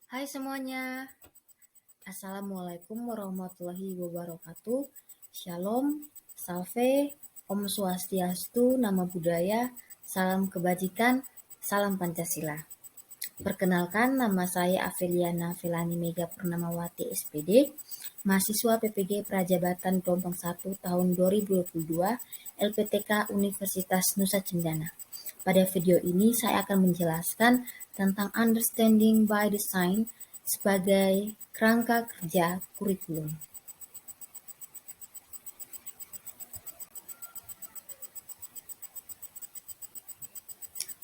Hai semuanya, Assalamualaikum warahmatullahi wabarakatuh. Shalom, Salve, Om Swastiastu, Namo Buddhaya, Salam Kebajikan, Salam Pancasila. Perkenalkan, nama saya Afeliana Felani Mega Purnamawati SPD, mahasiswa PPG Prajabatan Gelombang 1 tahun 2022, LPTK Universitas Nusa Cendana. Pada video ini saya akan menjelaskan tentang Understanding by Design sebagai kerangka kerja kurikulum.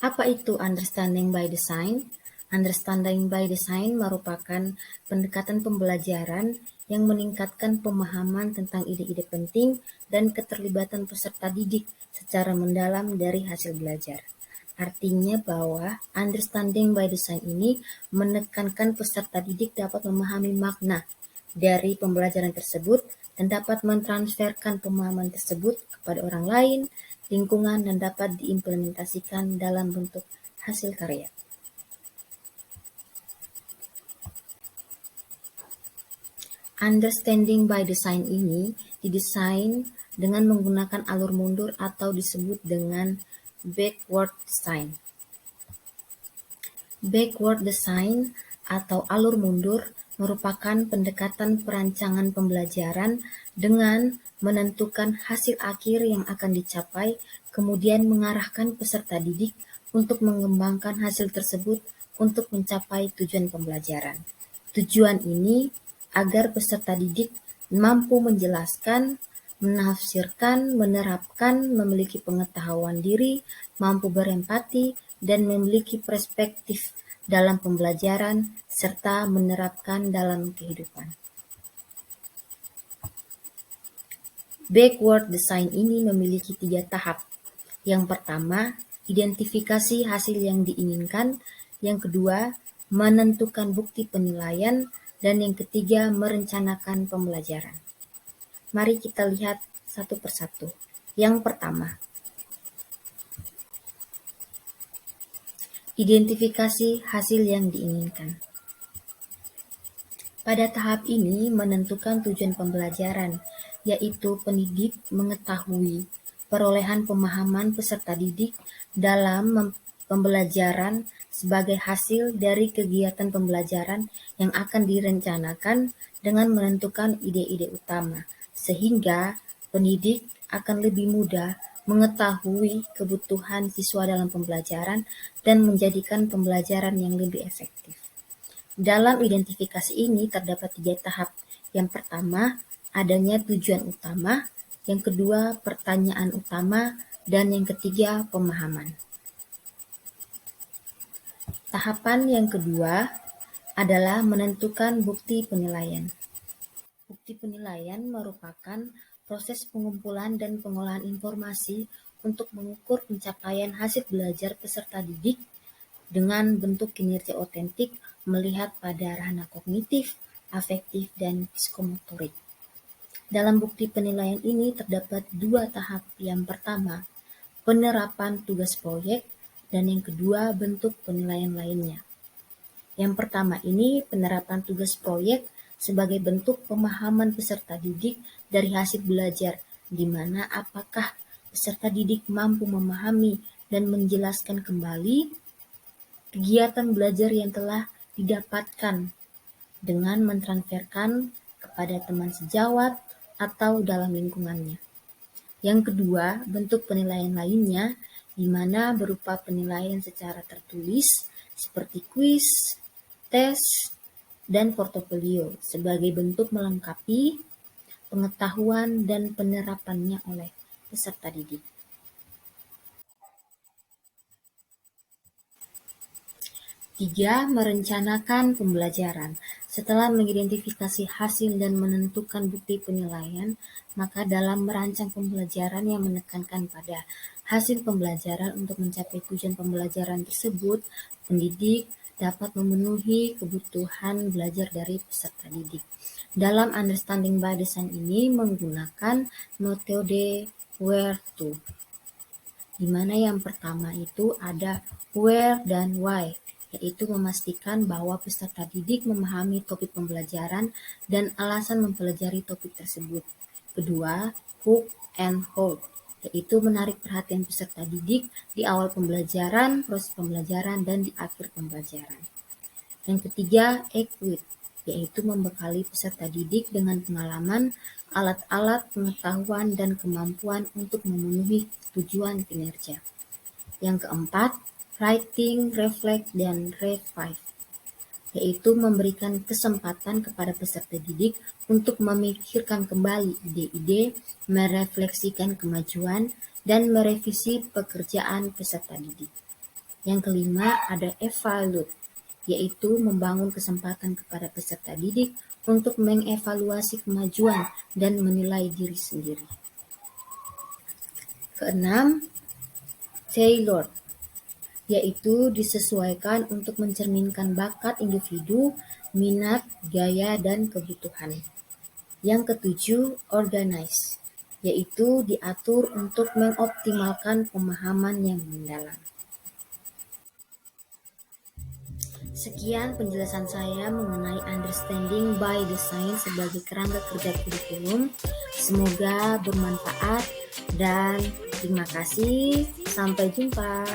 Apa itu Understanding by Design? Understanding by Design merupakan pendekatan pembelajaran yang meningkatkan pemahaman tentang ide-ide penting dan keterlibatan peserta didik secara mendalam dari hasil belajar. Artinya bahwa Understanding by Design ini menekankan peserta didik dapat memahami makna dari pembelajaran tersebut dan dapat mentransferkan pemahaman tersebut kepada orang lain, lingkungan, dan dapat diimplementasikan dalam bentuk hasil karya. Understanding by Design ini didesain dengan menggunakan alur mundur atau disebut dengan backward design. Backward design atau alur mundur merupakan pendekatan perancangan pembelajaran dengan menentukan hasil akhir yang akan dicapai, kemudian mengarahkan peserta didik untuk mengembangkan hasil tersebut untuk mencapai tujuan pembelajaran. Tujuan ini agar peserta didik mampu menjelaskan, menafsirkan, menerapkan, memiliki pengetahuan diri, mampu berempati, dan memiliki perspektif dalam pembelajaran, serta menerapkan dalam kehidupan. Backward design ini memiliki 3 tahap. Yang pertama, identifikasi hasil yang diinginkan. Yang kedua, menentukan bukti penilaian. Dan yang ketiga, merencanakan pembelajaran. Mari kita lihat satu persatu. Yang pertama, identifikasi hasil yang diinginkan. Pada tahap ini menentukan tujuan pembelajaran, yaitu pendidik mengetahui perolehan pemahaman peserta didik dalam pembelajaran sebagai hasil dari kegiatan pembelajaran yang akan direncanakan dengan menentukan ide-ide utama, sehingga pendidik akan lebih mudah mengetahui kebutuhan siswa dalam pembelajaran dan menjadikan pembelajaran yang lebih efektif. Dalam identifikasi ini terdapat 3 tahap. Yang pertama, adanya tujuan utama. Yang kedua, pertanyaan utama. Dan yang ketiga, pemahaman. Tahapan yang kedua adalah menentukan bukti penilaian. Bukti penilaian merupakan proses pengumpulan dan pengolahan informasi untuk mengukur pencapaian hasil belajar peserta didik dengan bentuk kinerja otentik melihat pada ranah kognitif, afektif, dan psikomotorik. Dalam bukti penilaian ini terdapat 2 tahap. Yang pertama, penerapan tugas proyek, dan yang kedua, bentuk penilaian lainnya. Yang pertama ini penerapan tugas proyek sebagai bentuk pemahaman peserta didik dari hasil belajar, di mana apakah peserta didik mampu memahami dan menjelaskan kembali kegiatan belajar yang telah didapatkan dengan mentransferkan kepada teman sejawat atau dalam lingkungannya. Yang kedua, bentuk penilaian lainnya, di mana berupa penilaian secara tertulis seperti kuis, tes, dan portofolio sebagai bentuk melengkapi pengetahuan dan penerapannya oleh peserta didik. 3. Merencanakan pembelajaran. Setelah mengidentifikasi hasil dan menentukan bukti penilaian, maka dalam merancang pembelajaran yang menekankan pada hasil pembelajaran untuk mencapai tujuan pembelajaran tersebut, pendidik dapat memenuhi kebutuhan belajar dari peserta didik. Dalam Understanding by Design ini menggunakan metode where to, di mana yang pertama itu ada where dan why. yaitu memastikan bahwa peserta didik memahami topik pembelajaran dan alasan mempelajari topik tersebut. Kedua, hook and hold, yaitu menarik perhatian peserta didik di awal pembelajaran, proses pembelajaran, dan di akhir pembelajaran. Yang ketiga, equip, yaitu membekali peserta didik dengan pengalaman, alat-alat, pengetahuan, dan kemampuan untuk memenuhi tujuan kinerja. Yang keempat, writing, reflect, dan revive, yaitu memberikan kesempatan kepada peserta didik untuk memikirkan kembali ide-ide, merefleksikan kemajuan, dan merevisi pekerjaan peserta didik. Yang kelima, ada evaluate, yaitu membangun kesempatan kepada peserta didik untuk mengevaluasi kemajuan dan menilai diri sendiri. Keenam, tailor, yaitu disesuaikan untuk mencerminkan bakat individu, minat, gaya, dan kebutuhan. Yang ketujuh, organize, yaitu diatur untuk mengoptimalkan pemahaman yang mendalam. Sekian penjelasan saya mengenai understanding by design sebagai kerangka kerja kurikulum. Semoga bermanfaat dan terima kasih. Sampai jumpa.